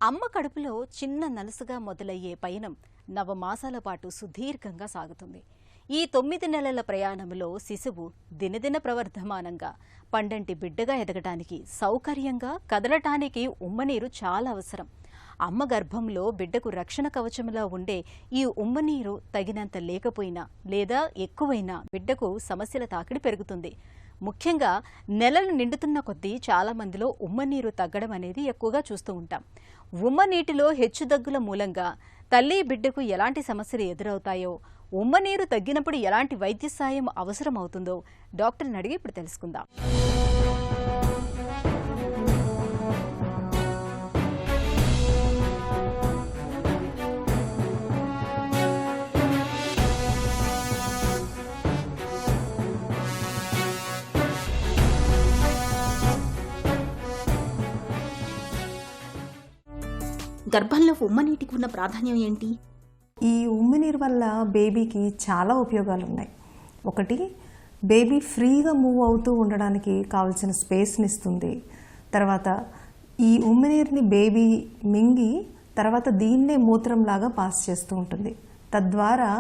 అమ్మ కడుపులో చిన్న నలుసుగా మొదలయ్యే పయనం నవమాసాల పాటు సుదీర్ఘంగా సాగుతుంది. ఈ 9 నెలల ప్రయాణంలో శిశువు దినదిన ప్రవర్ధమానంగా పండంటి బిడ్డగా ఎదగటానికి, సౌకర్యంగా కదలటానికి ఉమ్మనీరు చాలా అవసరం. అమ్మ గర్భంలో బిడ్డకు రక్షణ కవచంలా ఉండే ఈ ఉమ్మనీరు తగినంత లేకపోయినా లేదా ఎక్కువైనా బిడ్డకు సమస్యల తాకిడి పెరుగుతుంది. ముఖ్యంగా నెలలు నిండుతున్న కొద్దీ చాలా మందిలో ఉమ్మనీరు తగ్గడం అనేది ఎక్కువగా చూస్తూ ఉంటాం. ఉమ్మనీటిలో హెచ్చుదగ్గుల మూలంగా తల్లి బిడ్డకు ఎలాంటి సమస్యలు ఎదురవుతాయో, ఉమ్మనీరు తగ్గినప్పుడు ఎలాంటి వైద్య సాయం అవసరమవుతుందో డాక్టర్ని అడిగి ఇప్పుడు తెలుసుకుందాం. గర్భంలో ఉమ్మనీటికి ఉన్న ప్రాధాన్యం ఏంటి? ఈ ఉమ్మనీరు వల్ల బేబీకి చాలా ఉపయోగాలు ఉన్నాయి. ఒకటి, బేబీ ఫ్రీగా మూవ్ అవుతూ ఉండడానికి కావాల్సిన స్పేస్ని ఇస్తుంది. తర్వాత ఈ ఉమ్మనీరుని బేబీ మింగి తర్వాత దీన్నే మూత్రంలాగా పాస్ చేస్తూ ఉంటుంది. తద్వారా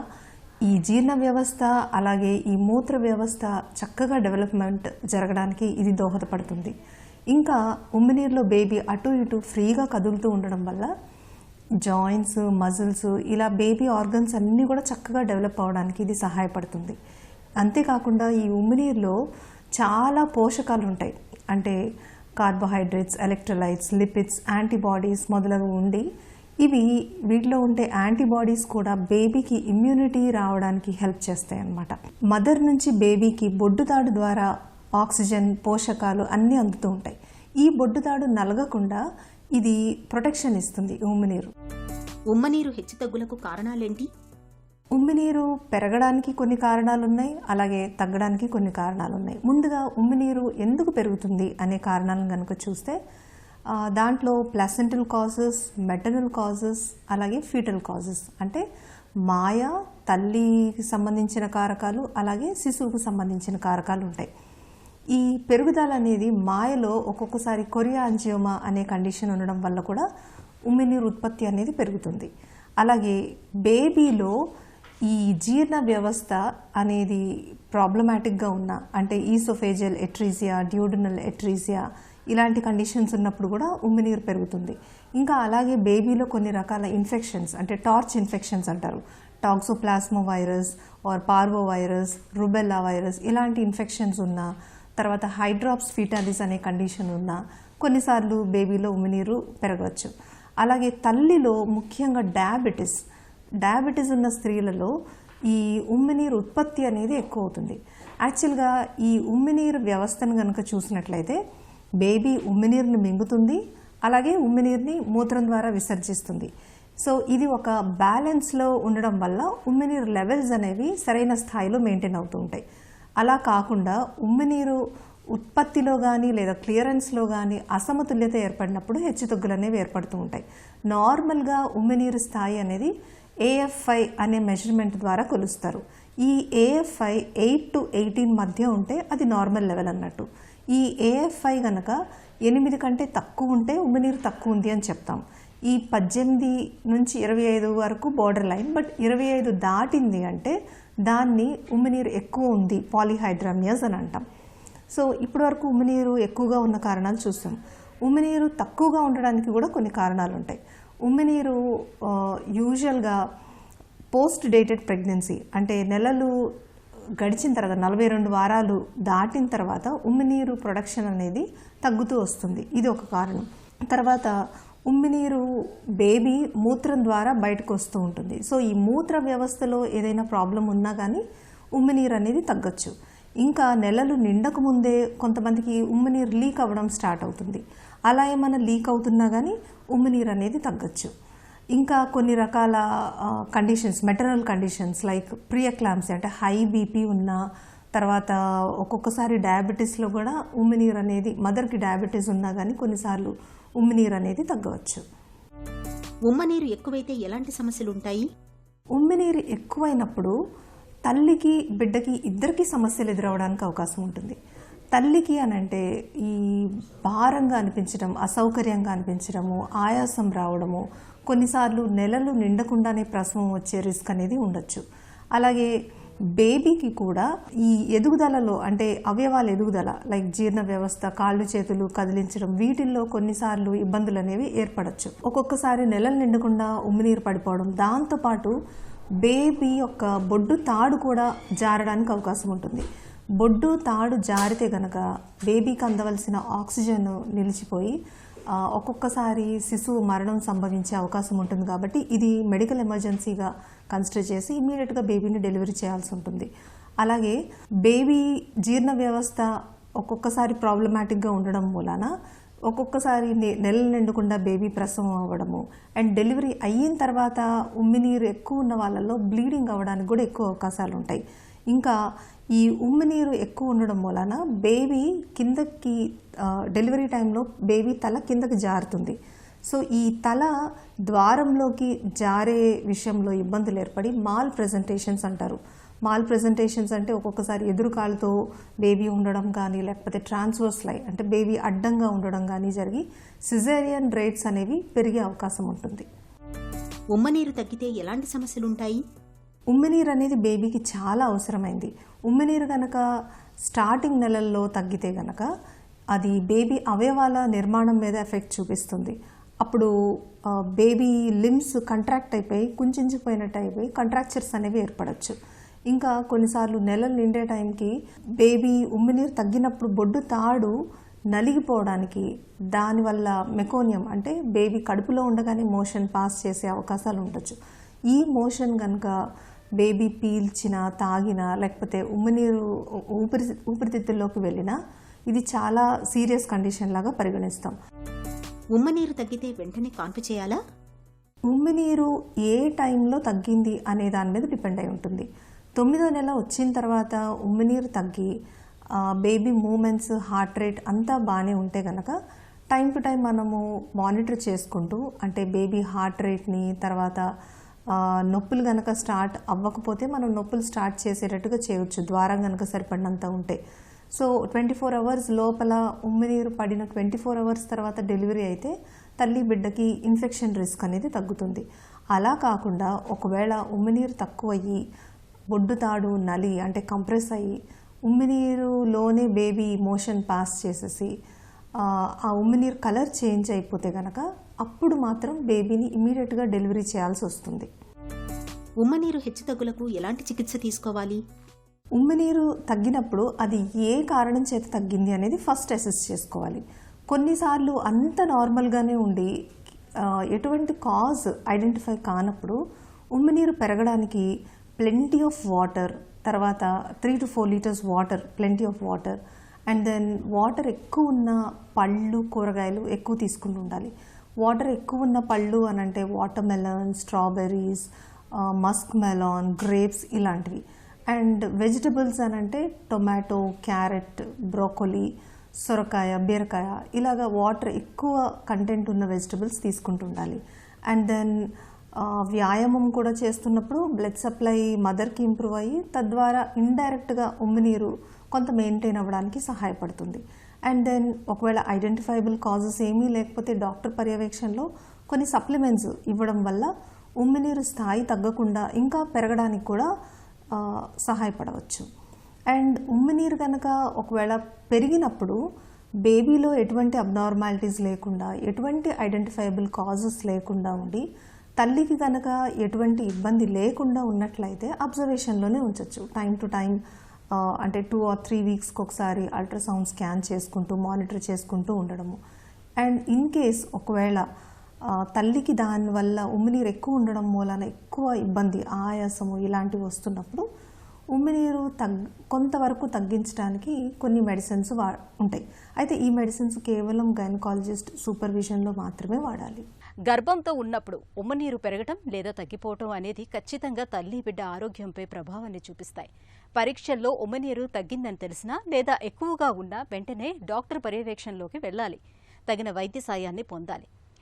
ఈ జీర్ణ వ్యవస్థ అలాగే ఈ మూత్ర వ్యవస్థ చక్కగా డెవలప్మెంట్ జరగడానికి ఇది దోహదపడుతుంది. ఇంకా ఉమ్మనీరులో బేబీ అటు ఇటు ఫ్రీగా కదులుతూ ఉండడం వల్ల జాయింట్స్, మజిల్స్, ఇలా బేబీ ఆర్గన్స్ అన్నీ కూడా చక్కగా డెవలప్ అవడానికి ఇది సహాయపడుతుంది. అంతేకాకుండా ఈ ఉమ్మనీరులో చాలా పోషకాలు ఉంటాయి. అంటే కార్బోహైడ్రేట్స్, ఎలక్ట్రోలైట్స్, లిపిడ్స్, యాంటీబాడీస్ మొదలగు ఉండి వీటిలో ఉండే యాంటీబాడీస్ కూడా బేబీకి ఇమ్యూనిటీ రావడానికి హెల్ప్ చేస్తాయి అన్నమాట. మదర్ నుంచి బేబీకి బొడ్డుతాడు ద్వారా ఆక్సిజన్, పోషకాలు అన్నీ అందుతూ ఉంటాయి. ఈ బొడ్డుతాడు నలగకుండా ఇది ప్రొటెక్షన్ ఇస్తుంది ఉమ్మనీరు. ఉమ్మనీరు హెచ్చుతగ్గులకు కారణాలేంటి? ఉమ్మనీరు పెరగడానికి కొన్ని కారణాలు ఉన్నాయి, అలాగే తగ్గడానికి కొన్ని కారణాలు ఉన్నాయి. ముందుగా ఉమ్మనీరు ఎందుకు పెరుగుతుంది అనే కారణాలను కనుక చూస్తే దాంట్లో ప్లాసెంటల్ కాజెస్, మెటర్నల్ కాజెస్, అలాగే ఫీటల్ కాజెస్ అంటే మాయ, తల్లికి సంబంధించిన కారకాలు, అలాగే శిశువుకు సంబంధించిన కారకాలు ఉంటాయి. ఈ పెరుగుదల అనేది మాయలో ఒక్కొక్కసారి కొరియాంజియోమా అనే కండిషన్ ఉండడం వల్ల కూడా ఉమ్మనీరు ఉత్పత్తి అనేది పెరుగుతుంది. అలాగే బేబీలో ఈ జీర్ణ వ్యవస్థ అనేది ప్రాబ్లమాటిక్గా ఉన్న, అంటే ఈసోఫేజియల్ ఎట్రీజియా, డ్యూడినల్ ఎట్రీజియా ఇలాంటి కండిషన్స్ ఉన్నప్పుడు కూడా ఉమ్మనీరు పెరుగుతుంది. ఇంకా అలాగే బేబీలో కొన్ని రకాల ఇన్ఫెక్షన్స్, అంటే టార్చ్ ఇన్ఫెక్షన్స్ అంటారు, toxoplasma virus are parvo virus, rubella virus ఇలాంటి ఇన్ఫెక్షన్స్ ఉన్నా, తర్వాత హైడ్రాప్స్ ఫీటాలిస్ అనే కండిషన్ ఉన్నా కొన్నిసార్లు బేబీలో ఉమ్మనీరు పెరగవచ్చు. అలాగే తల్లిలో ముఖ్యంగా డయాబెటీస్ ఉన్న స్త్రీలలో ఈ ఉమ్మనీరు ఉత్పత్తి అనేది ఎక్కువ అవుతుంది. యాక్చువల్గా ఈ ఉమ్మనీరు వ్యవస్థను కనుక చూసినట్లయితే బేబీ ఉమ్మనీరుని మింగుతుంది, అలాగే ఉమ్మనీరుని మూత్రం ద్వారా విసర్జిస్తుంది. సో ఇది ఒక బ్యాలెన్స్లో ఉండడం వల్ల ఉమ్మనీరు లెవెల్స్ అనేవి సరైన స్థాయిలో మెయింటైన్ అవుతూ ఉంటాయి. అలా కాకుండా ఉమ్మనీరు ఉత్పత్తిలో కానీ లేదా క్లియరెన్స్లో కానీ అసమతుల్యత ఏర్పడినప్పుడు హెచ్చుతగ్గులు అనేవి ఏర్పడుతూ ఉంటాయి. నార్మల్గా ఉమ్మనీరు స్థాయి అనేది AFI అనే మెజర్మెంట్ ద్వారా కొలుస్తారు. ఈ AFI 8 to 18 మధ్య ఉంటే అది నార్మల్ లెవెల్ అన్నట్టు. ఈ AFI కనుక 8 కంటే తక్కువ ఉంటే ఉమ్మనీరు తక్కువ ఉంది అని చెప్తాం. ఈ 18 నుంచి 25 వరకు బోర్డర్ లైన్, బట్ 25 దాటింది అంటే దాన్ని ఉమ్మనీరు ఎక్కువ ఉంది, పాలీహైడ్రామియాస్ అని అంటాం. సో ఇప్పటి వరకు ఉమ్మనీరు ఎక్కువగా ఉన్న కారణాలు చూస్తాం. ఉమ్మనీరు తక్కువగా ఉండడానికి కూడా కొన్ని కారణాలు ఉంటాయి. ఉమ్మనీరు యూజువల్గా పోస్ట్ డేటెడ్ ప్రెగ్నెన్సీ, అంటే నెలలు గడిచిన తర్వాత 42 వారాలు దాటిన తర్వాత ఉమ్మనీరు ప్రొడక్షన్ అనేది తగ్గుతూ వస్తుంది. ఇది ఒక కారణం. తర్వాత ఉమ్మనీరు బేబీ మూత్రం ద్వారా బయటకు వస్తూ ఉంటుంది. సో ఈ మూత్ర వ్యవస్థలో ఏదైనా ప్రాబ్లం ఉన్నా కానీ ఉమ్మనీరు అనేది తగ్గచ్చు. ఇంకా నెలలు నిండక ముందే కొంతమందికి ఉమ్మనీరు లీక్ అవ్వడం స్టార్ట్ అవుతుంది. అలా ఏమైనా లీక్ అవుతున్నా కానీ ఉమ్మనీరు అనేది తగ్గచ్చు. ఇంకా కొన్ని రకాల కండిషన్స్, మెటర్నల్ కండిషన్స్ లైక్ ప్రీఎక్లాంప్సీ అంటే హై బీపీ ఉన్న, తర్వాత ఒక్కొక్కసారి డయాబెటీస్లో కూడా ఉమ్మనీరు అనేది, మదర్కి డయాబెటీస్ ఉన్నా కానీ కొన్నిసార్లు ఉమ్మనీరు అనేది తగ్గవచ్చు. ఉమ్మనీరు ఎక్కువైతే ఎలాంటి సమస్యలు ఉంటాయి? ఉమ్మనీరు ఎక్కువైనప్పుడు తల్లికి బిడ్డకి ఇద్దరికి సమస్యలు ఎదురవడానికి అవకాశం ఉంటుంది. తల్లికి అనంటే ఈ భారంగా అనిపించడం, అసౌకర్యంగా అనిపించడము, ఆయాసం రావడము, కొన్నిసార్లు నెలలు నిండకుండానే ప్రసవం వచ్చే రిస్క్ అనేది ఉండొచ్చు. అలాగే బేబీకి కూడా ఈ ఎదుగుదలలో అంటే అవయవాల ఎదుగుదల లైక్ జీర్ణ వ్యవస్థ, కాళ్ళు చేతులు కదిలించడం, వీటిల్లో కొన్నిసార్లు ఇబ్బందులు అనేవి ఏర్పడచ్చు. ఒక్కొక్కసారి నెలలు నిండకుండా ఉమ్మినీరు పడిపోవడం, దాంతోపాటు బేబీ యొక్క బొడ్డు తాడు కూడా జారడానికి అవకాశం ఉంటుంది. బొడ్డు తాడు జారితే గనక బేబీకి అందవలసిన ఆక్సిజన్ నిలిచిపోయి ఒక్కొక్కసారి శిశువు మరణం సంభవించే అవకాశం ఉంటుంది. కాబట్టి ఇది మెడికల్ ఎమర్జెన్సీగా కన్సిడర్ చేసి ఇమ్మీడియట్గా బేబీని డెలివరీ చేయాల్సి ఉంటుంది. అలాగే బేబీ జీర్ణ వ్యవస్థ ఒక్కొక్కసారి ప్రాబ్లమాటిక్గా ఉండడం మూలాన ఒక్కొక్కసారి నెలలు నిండకుండా బేబీ ప్రసవం అవ్వడము, అండ్ డెలివరీ అయిన తర్వాత ఉమ్మినీరు ఎక్కువ ఉన్న వాళ్ళల్లో బ్లీడింగ్ అవ్వడానికి కూడా ఎక్కువ అవకాశాలు ఉంటాయి. ఇంకా ఈ ఉమ్మినీరు ఎక్కువ ఉండడం మూలాన బేబీ కిందకి డెలివరీ టైంలో బేబీ తల కిందకి జారుతుంది. సో ఈ తల ద్వారంలోకి జారే విషయంలో ఇబ్బందులు ఏర్పడి మాల్ ప్రెజెంటేషన్స్ అంటారు. మాల్ ప్రెజెంటేషన్స్ అంటే ఒక్కొక్కసారి ఎదురు కాలుతో బేబీ ఉండడం కానీ, లేకపోతే ట్రాన్స్వర్స్ లై అంటే బేబీ అడ్డంగా ఉండడం కానీ జరిగి సిజేరియన్ రేట్స్ అనేవి పెరిగే అవకాశం ఉంటుంది. ఉమ్మనీరు తగ్గితే ఎలాంటి సమస్యలుంటాయి? ఉమ్మినీరు అనేది బేబీకి చాలా అవసరమైంది. ఉమ్మినీరు కనుక స్టార్టింగ్ నెలల్లో తగ్గితే గనక అది బేబీ అవయవాల నిర్మాణం మీద ఎఫెక్ట్ చూపిస్తుంది. అప్పుడు బేబీ లిమ్స్ కంట్రాక్ట్ అయిపోయి కుంచించిపోయినట్టు అయిపోయి కంట్రాక్చర్స్ అనేవి ఏర్పడచ్చు. ఇంకా కొన్నిసార్లు నెలలు నిండే టైంకి బేబీ ఉమ్మినీరు తగ్గినప్పుడు బొడ్డు తాడు నలిగిపోవడానికి, దానివల్ల మెకోనియం అంటే బేబీ కడుపులో ఉండగానే మోషన్ పాస్ చేసే అవకాశాలు ఉండొచ్చు. ఈ మోషన్ కనుక బేబీ పీల్చినా, తాగినా, లేకపోతే ఉమ్మినీరు ఊపిరితిత్తుల్లోకి వెళ్ళినా ఇది చాలా సీరియస్ కండిషన్ లాగా పరిగణిస్తాం. ఉమ్మనీరు తగ్గితే వెంటనే కాన్పు చేయాలా? ఉమ్మినీరు ఏ టైంలో తగ్గింది అనే దాని మీద డిపెండ్ అయి ఉంటుంది. 9వ నెల వచ్చిన తర్వాత ఉమ్మినీరు తగ్గి బేబీ మూమెంట్స్, హార్ట్ రేట్ అంతా బాగానే ఉంటే కనుక టైం టు టైం మనము మానిటర్ చేసుకుంటూ, అంటే బేబీ హార్ట్ రేట్ని, తర్వాత నొప్పులు కనుక స్టార్ట్ అవ్వకపోతే మనం నొప్పులు స్టార్ట్ చేసేటట్టుగా చేయవచ్చు, ద్వారం కనుక సరిపడినంత ఉంటే. సో 24 అవర్స్ లోపల ఉమ్మినీరు పడిన 24 అవర్స్ తర్వాత డెలివరీ అయితే తల్లి బిడ్డకి ఇన్ఫెక్షన్ రిస్క్ అనేది తగ్గుతుంది. అలా కాకుండా ఒకవేళ ఉమ్మినీరు తక్కువయ్యి బొడ్డు తాడు నలి అంటే కంప్రెస్ అయ్యి ఉమ్మినీరులోనే బేబీ మోషన్ పాస్ చేసేసి ఆ ఉమ్మినీరు కలర్ చేంజ్ అయిపోతే కనుక అప్పుడు మాత్రం బేబీని ఇమీడియట్గా డెలివరీ చేయాల్సి వస్తుంది. ఉమ్మనీరు హెచ్చుతగ్గులకు ఎలాంటి చికిత్స తీసుకోవాలి? ఉమ్మినీరు తగ్గినప్పుడు అది ఏ కారణం చేత తగ్గింది అనేది ఫస్ట్ అసెస్ చేసుకోవాలి. కొన్నిసార్లు అంత నార్మల్గానే ఉండి ఎటువంటి కాజ్ ఐడెంటిఫై కానప్పుడు ఉమ్మినీరు పెరగడానికి ప్లెంటీ ఆఫ్ వాటర్, తర్వాత 3 to 4 litres water, plenty of water, and then water ఎక్కువ ఉన్న పళ్ళు, కూరగాయలు ఎక్కువ తీసుకుంటూ ఉండాలి. వాటర్ ఎక్కువ ఉన్న పళ్ళు అని అంటే water melon, strawberries, Musk melon, grapes ఇలాంటివి. అండ్ వెజిటబుల్స్ అని అంటే టొమాటో, క్యారెట్, బ్రోకోలీ, సొరకాయ, బీరకాయ ఇలాగా వాటర్ ఎక్కువ కంటెంట్ ఉన్న వెజిటబుల్స్ తీసుకుంటూ ఉండాలి. అండ్ దెన్ వ్యాయామం కూడా చేస్తున్నప్పుడు బ్లడ్ సప్లై మదర్కి ఇంప్రూవ్ అయ్యి తద్వారా ఇండైరెక్ట్గా ఉమ్మినీరు కొంత మెయింటైన్ అవ్వడానికి సహాయపడుతుంది. అండ్ దెన్ ఒకవేళ ఐడెంటిఫైబుల్ కాజెస్ ఏమీ లేకపోతే డాక్టర్ పర్యవేక్షణలో కొన్ని సప్లిమెంట్స్ ఇవ్వడం వల్ల ఉమ్మినీరు స్థాయి తగ్గకుండా ఇంకా పెరగడానికి కూడా సహాయపడవచ్చు. అండ్ ఉమ్మినీరు కనుక ఒకవేళ పెరిగినప్పుడు బేబీలో ఎటువంటి అబ్నార్మాలిటీస్ లేకుండా, ఎటువంటి ఐడెంటిఫైబుల్ కాజెస్ లేకుండా ఉండి తల్లికి కనుక ఎటువంటి ఇబ్బంది లేకుండా ఉన్నట్లయితే అబ్జర్వేషన్లోనే ఉంచవచ్చు. టైం టు టైం అంటే 2 or 3 వీక్స్కి ఒకసారి అల్ట్రాసౌండ్ స్కాన్ చేసుకుంటూ మానిటర్ చేసుకుంటూ ఉండడము. అండ్ ఇన్ కేస్ ఒకవేళ తల్లికి దానివల్ల ఉమ్మినీరు ఎక్కువ ఉండడం మూలన ఎక్కువ ఇబ్బంది, ఆయాసము ఇలాంటివి వస్తున్నప్పుడు ఉమ్మినీరు కొంతవరకు తగ్గించడానికి కొన్ని మెడిసిన్స్ ఉంటాయి. అయితే ఈ మెడిసిన్స్ కేవలం గైనకాలజిస్ట్ సూపర్విజన్లో మాత్రమే వాడాలి. గర్భంతో ఉన్నప్పుడు ఉమ్మనీరు పెరగటం లేదా తగ్గిపోవటం అనేది ఖచ్చితంగా తల్లి బిడ్డ ఆరోగ్యంపై ప్రభావాన్ని చూపిస్తాయి. పరీక్షల్లో ఉమ్మనీరు తగ్గిందని తెలిసినా లేదా ఎక్కువగా ఉన్నా వెంటనే డాక్టర్ పర్యవేక్షణలోకి వెళ్లాలి. తగిన వైద్య సాయాన్ని పొందాలి.